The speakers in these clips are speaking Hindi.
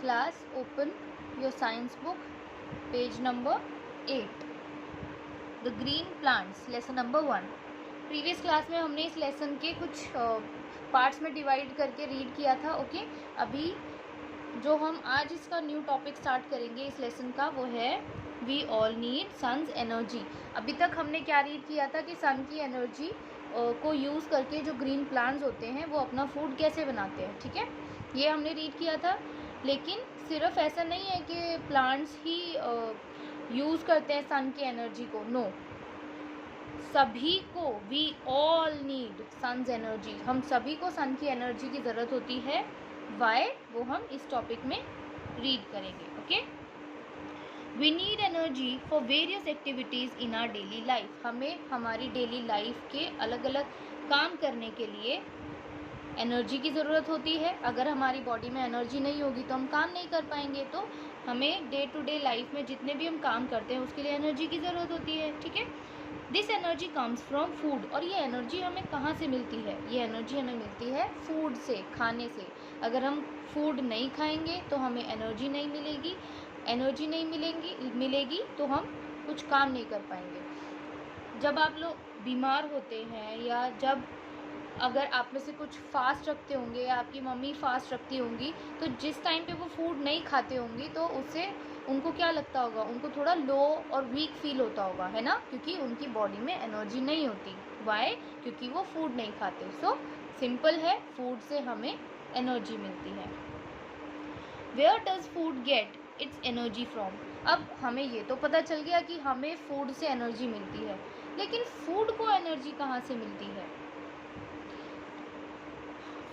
Class, open your science book, page number 8. The green plants, lesson number 1. Previous class में हमने इस लेसन के कुछ पार्ट्स में डिवाइड करके रीड किया था. ओके, अभी जो हम आज इसका न्यू टॉपिक स्टार्ट करेंगे इस लेसन का, वो है we all need sun's energy. अभी तक हमने क्या रीड किया था कि सन की एनर्जी को यूज़ करके जो ग्रीन प्लांट्स होते हैं वो अपना फूड कैसे बनाते हैं. ठीक है, ये हमने रीड किया था. लेकिन सिर्फ ऐसा नहीं है कि प्लांट्स ही यूज़ करते हैं सन की एनर्जी को. नो, सभी को, we all need sun's energy. हम सभी को सन की एनर्जी की ज़रूरत होती है. वाई, वो हम इस टॉपिक में रीड करेंगे. Okay, we need energy for various activities in our daily life. हमें हमारी डेली लाइफ के अलग अलग काम करने के लिए एनर्जी की ज़रूरत होती है. अगर हमारी बॉडी में एनर्जी नहीं होगी तो हम काम नहीं कर पाएंगे. तो हमें डे टू डे लाइफ में जितने भी हम काम करते हैं उसके लिए एनर्जी की ज़रूरत होती है. ठीक है, this energy comes from food. और ये एनर्जी हमें कहाँ से मिलती है? ये एनर्जी हमें मिलती है फूड से, खाने से. अगर हम फूड नहीं खाएंगे तो हमें एनर्जी नहीं मिलेगी. एनर्जी नहीं मिलेगी तो हम कुछ काम नहीं कर पाएंगे. जब आप लोग बीमार होते हैं या जब अगर आप में से कुछ फास्ट रखते होंगे या आपकी मम्मी फास्ट रखती होंगी, तो जिस टाइम पे वो फूड नहीं खाते होंगी तो उससे उनको क्या लगता होगा? उनको थोड़ा लो और वीक फील होता होगा, है ना, क्योंकि उनकी बॉडी में एनर्जी नहीं होती. वाई? क्योंकि वो फूड नहीं खाते. सो सिंपल है, फूड से हमें एनर्जी मिलती है. Where does food get its energy from? अब हमें ये तो पता चल गया कि हमें फूड से एनर्जी मिलती है, लेकिन फूड को एनर्जी कहाँ से मिलती है?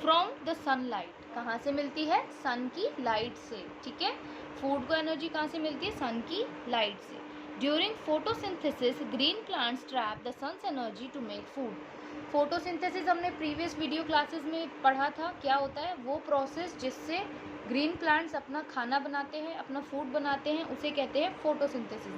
From the sunlight. कहाँ से मिलती है? सन की लाइट से. ठीक है, फूड को एनर्जी कहाँ से मिलती है? सन की लाइट से. During photosynthesis green plants trap the sun's energy to make food. Photosynthesis हमने प्रीवियस वीडियो क्लासेस में पढ़ा था. क्या होता है वो प्रोसेस जिससे ग्रीन प्लांट्स अपना खाना बनाते हैं, अपना फूड बनाते हैं, उसे कहते हैं फोटोसिंथेसिस.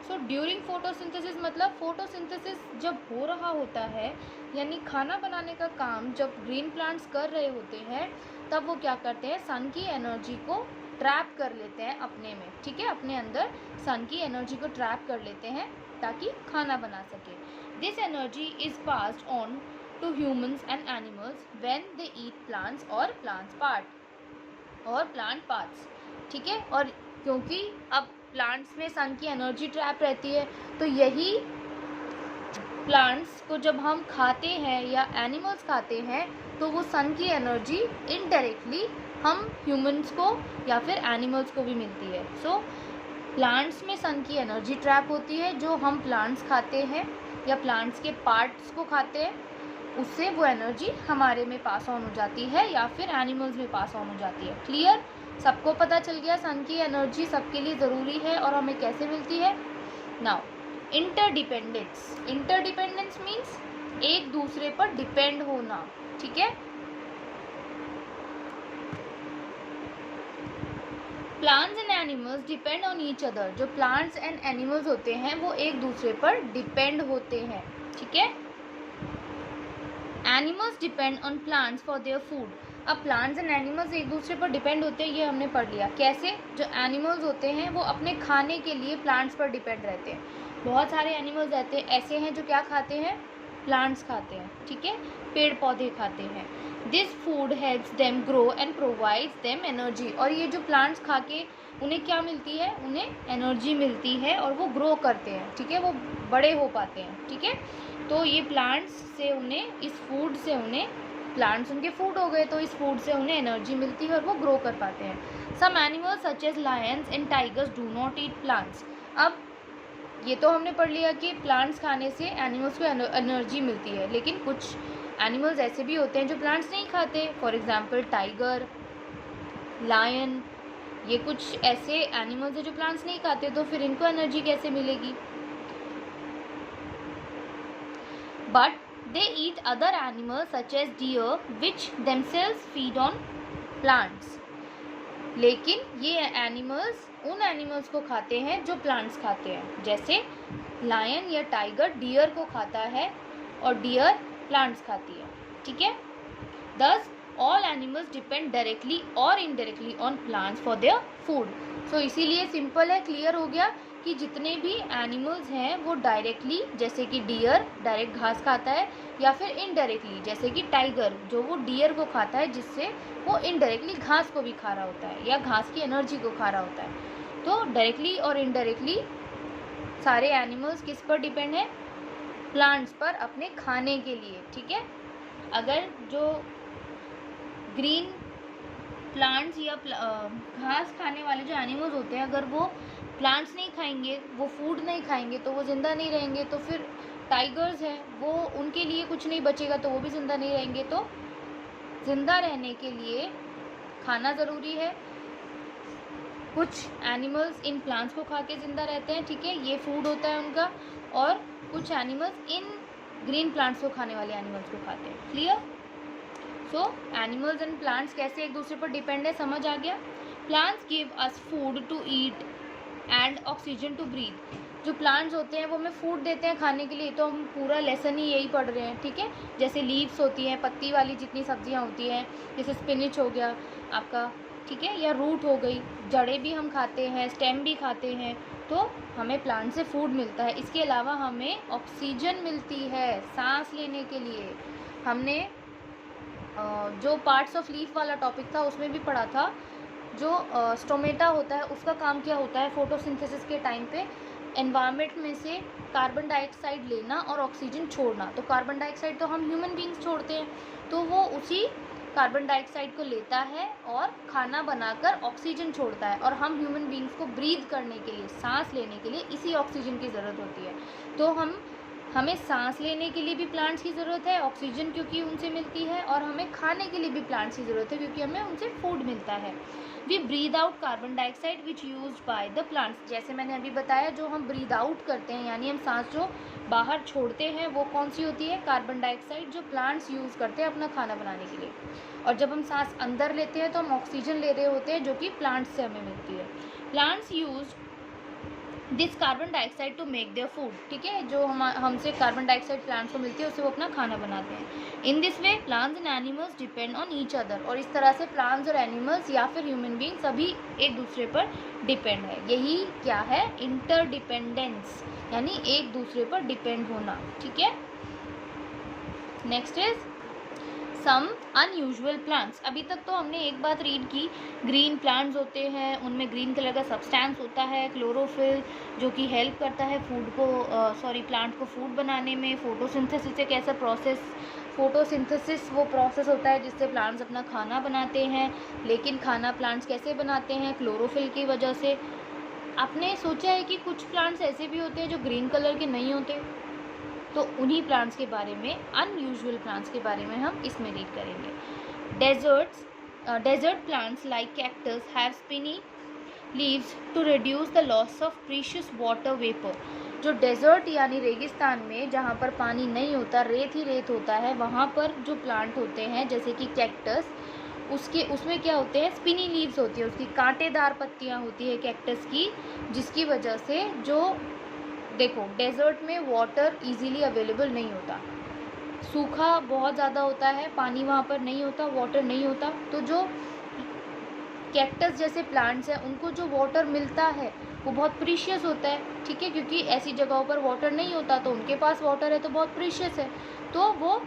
सो ड्यूरिंग फोटोसिंथेसिस मतलब फोटोसिंथेसिस जब हो रहा होता है, यानी खाना बनाने का काम जब ग्रीन प्लांट्स कर रहे होते हैं, तब वो क्या करते हैं? सन की एनर्जी को ट्रैप कर लेते हैं अपने में. ठीक है, अपने अंदर सन की एनर्जी को ट्रैप कर लेते हैं ताकि खाना बना सके. This energy is passed on to humans and animals when they eat plants और प्लांट पार्ट्स. ठीक है, और क्योंकि अब प्लांट्स में सन की एनर्जी ट्रैप रहती है, तो यही प्लांट्स को जब हम खाते हैं या एनिमल्स खाते हैं तो वो सन की एनर्जी इनडायरेक्टली हम ह्यूमंस को या फिर एनिमल्स को भी मिलती है. सो प्लांट्स में सन की एनर्जी ट्रैप होती है. जो हम प्लांट्स खाते हैं या प्लांट्स के पार्ट्स को खाते हैं, उससे वो एनर्जी हमारे में पास ऑन हो जाती है या फिर एनिमल्स में पास ऑन हो जाती है. क्लियर? सबको पता चल गया सन की एनर्जी सबके लिए ज़रूरी है और हमें कैसे मिलती है. Now, interdependence. इंटरडिपेंडेंस मीन्स एक दूसरे पर डिपेंड होना. ठीक है, plants and animals depend on each other. जो प्लांट्स एंड एनिमल्स होते हैं वो एक दूसरे पर डिपेंड होते हैं. ठीक है, animals depend on plants for their food. अब प्लांट्स एंड एनिमल्स एक दूसरे पर डिपेंड होते हैं, ये हमने पढ़ लिया. कैसे? जो एनिमल्स होते हैं वो अपने खाने के लिए प्लांट्स पर डिपेंड रहते हैं. बहुत सारे एनिमल्स रहते हैं ऐसे हैं जो क्या खाते हैं? प्लांट्स खाते हैं. ठीक है, पेड़ पौधे खाते हैं. This food helps them grow and provides them energy. और ये जो प्लांट्स खा के उन्हें क्या मिलती है? उन्हें एनर्जी मिलती है और वो ग्रो करते हैं. ठीक है, वो बड़े हो पाते हैं. ठीक है, तो ये प्लांट्स से उन्हें, इस फूड से उन्हें, प्लांट्स उनके फूड हो गए तो इस फूड से उन्हें एनर्जी मिलती है और वो ग्रो कर पाते हैं. Some animals such as lions and tigers do not eat plants. अब ये तो हमने पढ़ लिया कि प्लांट्स खाने से एनिमल्स को एनर्जी मिलती है, लेकिन कुछ एनिमल्स ऐसे भी होते हैं जो प्लांट्स नहीं खाते. फॉर एग्जाम्पल टाइगर, लायन, ये कुछ ऐसे एनिमल्स हैं जो प्लांट्स नहीं खाते, तो फिर इनको एनर्जी कैसे मिलेगी? But they eat other animals such as deer which themselves feed on plants. लेकिन ये एनिमल्स उन एनिमल्स को खाते हैं जो प्लांट्स खाते हैं. जैसे लायन या टाइगर डियर को खाता है और डियर प्लांट्स खाती है. ठीक है, thus all animals depend directly और indirectly on plants for their food. So इसीलिए सिंपल है, क्लियर हो गया कि जितने भी एनिमल्स हैं वो डायरेक्टली, जैसे कि डियर डायरेक्ट घास खाता है, या फिर इनडायरेक्टली जैसे कि टाइगर जो वो डियर को खाता है, जिससे वो इनडायरेक्टली घास को भी खा रहा होता है या घास की एनर्जी को खा रहा होता है। तो डायरेक्टली और इनडायरेक्टली सारे एनिमल्स किस पर डिपेंड है? प्लांट्स पर, अपने खाने के लिए। ठीक है, अगर जो ग्रीन प्लांट्स या घास खाने वाले जो एनिमल्स होते हैं, अगर वो प्लांट्स नहीं खाएंगे, वो फूड नहीं खाएंगे, तो वो ज़िंदा नहीं रहेंगे। तो फिर टाइगर्स हैं, वो उनके लिए कुछ नहीं बचेगा, तो वो भी ज़िंदा नहीं रहेंगे। तो ज़िंदा रहने के लिए खाना ज़रूरी है। कुछ एनिमल्स इन प्लांट्स को खा के ज़िंदा रहते हैं, ठीक है, ये फूड होता है उनका। और कुछ एनिमल्स इन ग्रीन प्लांट्स को खाने वाले एनिमल्स को खाते हैं। Clear? So animals and plants कैसे एक दूसरे पर डिपेंड है, समझ आ गया? Plants give us food to eat and oxygen to breathe. जो प्लांट्स होते हैं वो हमें फूड देते हैं खाने के लिए। तो हम पूरा लेसन ही यही पढ़ रहे हैं, ठीक है। जैसे लीव्स होती हैं, पत्ती वाली जितनी सब्जियां होती हैं, जैसे स्पिनिच हो गया आपका, ठीक है, या रूट हो गई, जड़ें भी हम खाते हैं, स्टेम भी खाते हैं, तो हमें प्लांट से फूड मिलता है। इसके अलावा हमें ऑक्सीजन मिलती है सांस लेने के लिए। हमने जो पार्ट्स ऑफ लीफ वाला टॉपिक था उसमें भी पढ़ा था, जो स्टोमेटा होता है उसका काम क्या होता है, फोटोसिंथेसिस के टाइम पे एनवायरनमेंट में से कार्बन डाइऑक्साइड लेना और ऑक्सीजन छोड़ना। तो कार्बन डाइऑक्साइड तो हम ह्यूमन बींग्स छोड़ते हैं, तो वो उसी कार्बन डाइऑक्साइड को लेता है और खाना बनाकर ऑक्सीजन छोड़ता है। और हम ह्यूमन बींग्स को ब्रीथ करने के लिए, सांस लेने के लिए इसी ऑक्सीजन की ज़रूरत होती है। तो हमें सांस लेने के लिए भी प्लांट्स की ज़रूरत है, ऑक्सीजन क्योंकि उनसे मिलती है, और हमें खाने के लिए भी प्लांट्स की ज़रूरत है क्योंकि हमें उनसे फूड मिलता है। We breathe out carbon dioxide which used by the plants. जैसे मैंने अभी बताया, जो हम ब्रीद आउट करते हैं यानी हम सांस जो बाहर छोड़ते हैं वो कौन सी होती है? कार्बन डाइऑक्साइड, जो प्लांट्स यूज़ करते हैं अपना खाना बनाने के लिए। और जब हम सांस अंदर लेते हैं तो हम ऑक्सीजन ले रहे होते हैं जो कि प्लांट्स से हमें मिलती है। Plants use this carbon dioxide to make their food, ठीक है, जो हमसे कार्बन डाइऑक्साइड प्लांट्स को मिलती है उससे वो अपना खाना बनाते हैं। In this way plants and animals depend on each other. और इस तरह से प्लांट्स और एनिमल्स या फिर ह्यूमन बींग सभी एक दूसरे पर डिपेंड है। यही क्या है? इंटरडिपेंडेंस, यानी एक दूसरे पर डिपेंड होना, ठीक है। Next is some unusual plants. अभी तक तो हमने एक बात रीड की, ग्रीन प्लांट्स होते हैं, उनमें ग्रीन कलर का सब्सटेंस होता है क्लोरोफिल, जो कि हेल्प करता है फूड को प्लांट को फूड बनाने में। फोटोसिंथेसिस एक ऐसा प्रोसेस, फोटोसिंथेसिस वो प्रोसेस होता है जिससे प्लांट्स अपना खाना बनाते हैं। लेकिन खाना प्लांट्स कैसे बनाते हैं? क्लोरोफिल की वजह से। आपने सोचा है कि कुछ प्लांट्स ऐसे भी होते हैं जो ग्रीन कलर के नहीं होते? तो उन्हीं प्लांट्स के बारे में, अनयूजुअल प्लांट्स के बारे में हम इसमें रीड करेंगे। Desert plants like cactus have spiny leaves to reduce the loss of precious water vapour. जो डेजर्ट यानी रेगिस्तान में जहाँ पर पानी नहीं होता, रेत ही रेत होता है, वहाँ पर जो प्लांट होते हैं जैसे कि कैक्टस, उसमें क्या होते हैं? स्पिनी लीव्स होती है, उसकी कांटेदार पत्तियाँ होती है कैक्टस की, जिसकी वजह से जो देखो डेजर्ट में वाटर इजीली अवेलेबल नहीं होता, सूखा बहुत ज़्यादा होता है, पानी वहाँ पर नहीं होता, वाटर नहीं होता। तो जो कैक्टस जैसे प्लांट्स हैं उनको जो वाटर मिलता है वो बहुत प्रीशियस होता है, ठीक है, क्योंकि ऐसी जगहों पर वाटर नहीं होता, तो उनके पास वाटर है तो बहुत प्रीशियस है। तो वो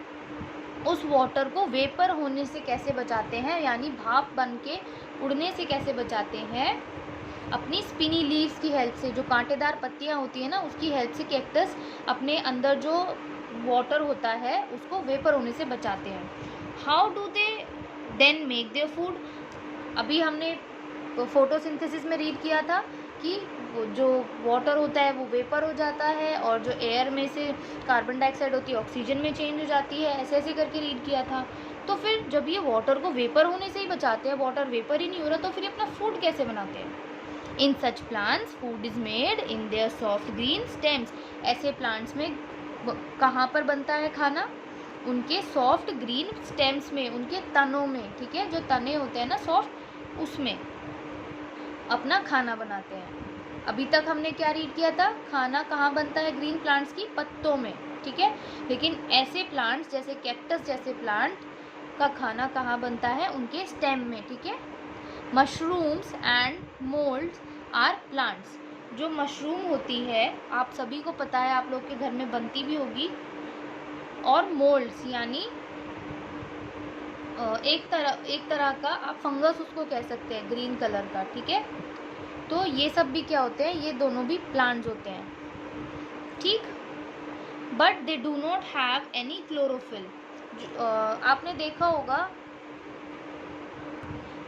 उस वाटर को वेपर होने से कैसे बचाते हैं, यानी भाप बन के उड़ने से कैसे बचाते हैं? अपनी स्पिनी लीव्स की हेल्प से। जो कांटेदार पत्तियां होती है ना, उसकी हेल्प से कैक्टस अपने अंदर जो वाटर होता है उसको वेपर होने से बचाते हैं। How do they then make their food? अभी हमने फोटोसिंथेसिस में रीड किया था कि जो वाटर होता है वो वेपर हो जाता है, और जो एयर में से कार्बन डाइऑक्साइड होती है ऑक्सीजन में चेंज हो जाती है, ऐसे ऐसे करके रीड किया था। तो फिर जब ये वाटर को वेपर होने से ही बचाते हैं, वाटर वेपर ही नहीं हो रहा, तो फिर अपना फूड कैसे बनाते हैं? In such plants food is made in their soft green stems. ऐसे प्लांट्स में कहाँ पर बनता है खाना? उनके सॉफ्ट ग्रीन स्टेम्स में, उनके तनों में, ठीक है, जो तने होते हैं ना सॉफ्ट, उसमें अपना खाना बनाते हैं। अभी तक हमने क्या रीड किया था? खाना कहाँ बनता है ग्रीन प्लांट्स की? पत्तों में, ठीक है। लेकिन ऐसे प्लांट्स जैसे कैक्टस जैसे प्लांट का खाना कहाँ बनता है? उनके स्टेम में, ठीक है। Mushrooms and moulds are plants. जो मशरूम होती है, आप सभी को पता है, आप लोग के घर में बनती भी होगी। और मोल्ड्स यानी एक तरह का आप फंगस उसको कह सकते हैं, ग्रीन कलर का, ठीक है। तो ये सब भी क्या होते हैं? ये दोनों भी प्लांट्स होते हैं, ठीक। But they do not have any chlorophyll. आपने देखा होगा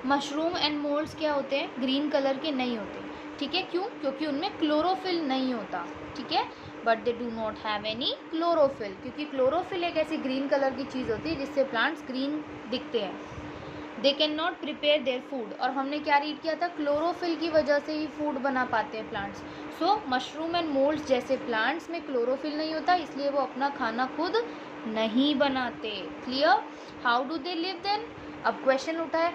मशरूम एंड मोल्ड्स क्या होते हैं? ग्रीन कलर के नहीं होते, ठीक है। क्यों? क्योंकि उनमें क्लोरोफिल नहीं होता, ठीक है। But they do not have any chlorophyll, क्योंकि क्लोरोफिल एक ऐसी ग्रीन कलर की चीज़ होती है जिससे प्लांट्स ग्रीन दिखते हैं। They can not prepare their food, और हमने क्या रीड किया था? क्लोरोफिल की वजह से ही फूड बना पाते हैं plants. So mushroom and moulds जैसे प्लांट्स में क्लोरोफिल नहीं होता, इसलिए वो अपना खाना खुद नहीं बनाते। Clear? How do they live then? अब क्वेश्चन उठा है,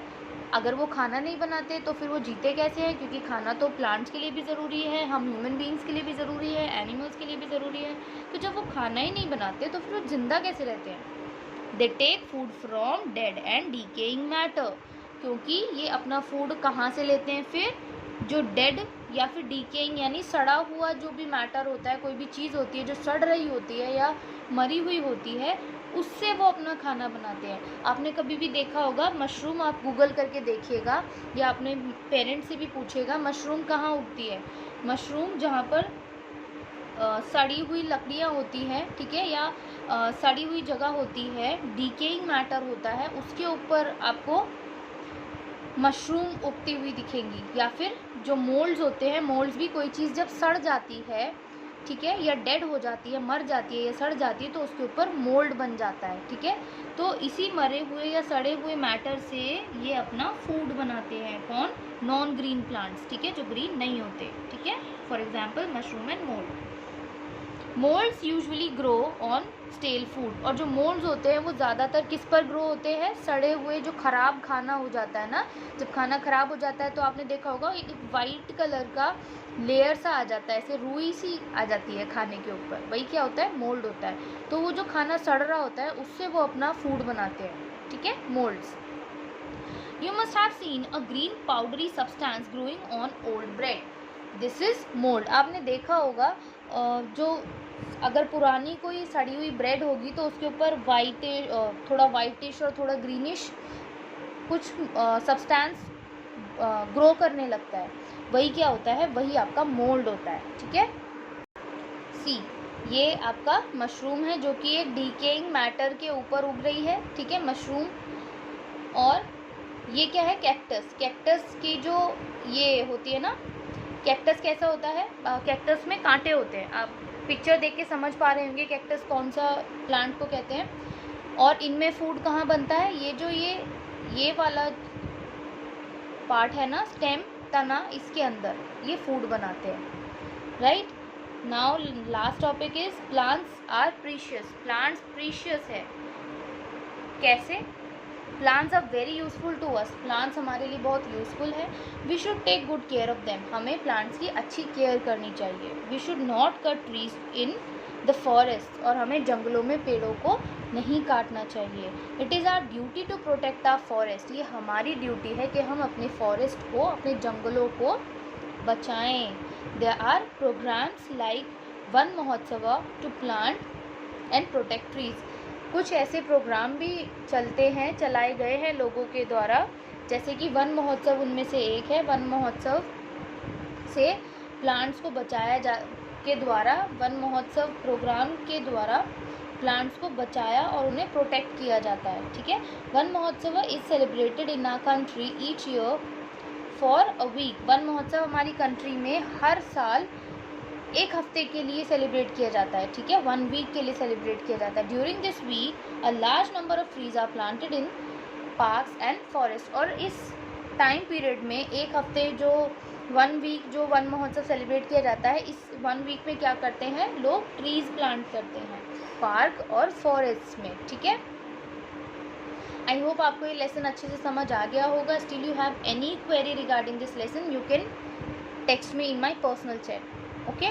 अगर वो खाना नहीं बनाते तो फिर वो जीते कैसे हैं? क्योंकि खाना तो प्लांट्स के लिए भी ज़रूरी है, हम ह्यूमन बीइंग्स के लिए भी ज़रूरी है, एनिमल्स के लिए भी ज़रूरी है। तो जब वो खाना ही नहीं बनाते तो फिर वो जिंदा कैसे रहते हैं? They take food from dead and decaying matter, क्योंकि ये अपना फूड कहाँ से लेते हैं? फिर जो डेड या फिर डिकेइंग यानी सड़ा हुआ जो भी मैटर होता है, कोई भी चीज़ होती है जो सड़ रही होती है या मरी हुई होती है, उससे वो अपना खाना बनाते हैं। आपने कभी भी देखा होगा मशरूम, आप गूगल करके देखिएगा या अपने पेरेंट्स से भी पूछिएगा, मशरूम कहाँ उगती है? मशरूम जहाँ पर सड़ी हुई लकड़ियाँ होती हैं, ठीक है, या सड़ी हुई जगह होती है, डिकेइंग मैटर होता है, उसके ऊपर आपको मशरूम उगती हुई दिखेंगी। या फिर जो मोल्ड्स होते हैं, मोल्ड्स भी कोई चीज़ जब सड़ जाती है, ठीक है, या डेड हो जाती है, मर जाती है या सड़ जाती है, तो उसके ऊपर मोल्ड बन जाता है, ठीक है। तो इसी मरे हुए या सड़े हुए मैटर से ये अपना फूड बनाते हैं। कौन? नॉन ग्रीन प्लांट्स, ठीक है, जो ग्रीन नहीं होते, ठीक है। For example mushroom and mould. Moulds usually grow on stele food, और जो मोल्ड्स होते हैं वो ज़्यादातर किस पर ग्रो होते हैं? सड़े हुए जो ख़राब खाना हो जाता है ना, जब खाना ख़राब हो जाता है तो आपने देखा होगा एक वाइट कलर का लेयर सा आ जाता है, ऐसे रुई सी आ जाती है खाने के ऊपर, वही क्या होता है? मोल्ड होता है। तो वो जो खाना सड़ रहा होता है उससे वो अपना फूड बनाते हैं, ठीक है, moulds. You must have seen a green powdery substance growing on old bread. This is mold. आपने देखा होगा जो अगर पुरानी कोई सड़ी हुई ब्रेड होगी तो उसके ऊपर वाइट, थोड़ा वाइटिश और थोड़ा ग्रीनिश कुछ सब्सटेंस ग्रो करने लगता है, वही क्या होता है? वही आपका मोल्ड होता है, ठीक है। सी, ये आपका मशरूम है जो कि एक डिकेइंग मैटर के ऊपर उग रही है, ठीक है, मशरूम। और ये क्या है? कैक्टस। कैक्टस की जो ये होती है ना, कैक्टस कैसा होता है? कैक्टस में कांटे होते हैं, आप पिक्चर देख के समझ पा रहे होंगे कैक्टस कौन सा प्लांट को कहते हैं। और इनमें फूड कहाँ बनता है? ये जो ये वाला पार्ट है ना, स्टेम, तना, इसके अंदर ये फूड बनाते हैं, right. Now last topic is plants are precious. Plants precious है, कैसे? Plants are very useful to us. Plants हमारे लिए बहुत यूजफुल है। We should take good care of them. हमें प्लांट्स की अच्छी केयर करनी चाहिए। We should not cut trees in the forest, और हमें जंगलों में पेड़ों को नहीं काटना चाहिए। It is our duty to protect our forest. ये हमारी ड्यूटी है कि हम अपने फॉरेस्ट को, अपने जंगलों को बचाएं। There are programmes like Van Mahotsav to plant and protect trees. कुछ ऐसे प्रोग्राम भी चलाए गए हैं लोगों के द्वारा, जैसे कि वन महोत्सव उनमें से एक है। वन महोत्सव से प्लांट्स को वन महोत्सव प्रोग्राम के द्वारा प्लांट्स को बचाया और उन्हें प्रोटेक्ट किया जाता है, ठीक है। Van Mahotsav is celebrated in our country each year for a week. Van Mahotsav हमारी कंट्री में हर साल एक हफ्ते के लिए सेलिब्रेट किया जाता है, ठीक है, 1 वीक के लिए सेलिब्रेट किया जाता है। During this week a large number of trees are planted in parks and forest. और इस टाइम पीरियड में एक हफ्ते जो 1 वीक जो वन महोत्सव सेलिब्रेट किया जाता है, इस 1 वीक में क्या करते हैं लोग? ट्रीज प्लांट करते हैं पार्क और फॉरेस्ट में, ठीक है। आई होप आपको ये लेसन अच्छे से समझ आ गया होगा। Still you have any query regarding this lesson, you can text me in my personal chat, okay.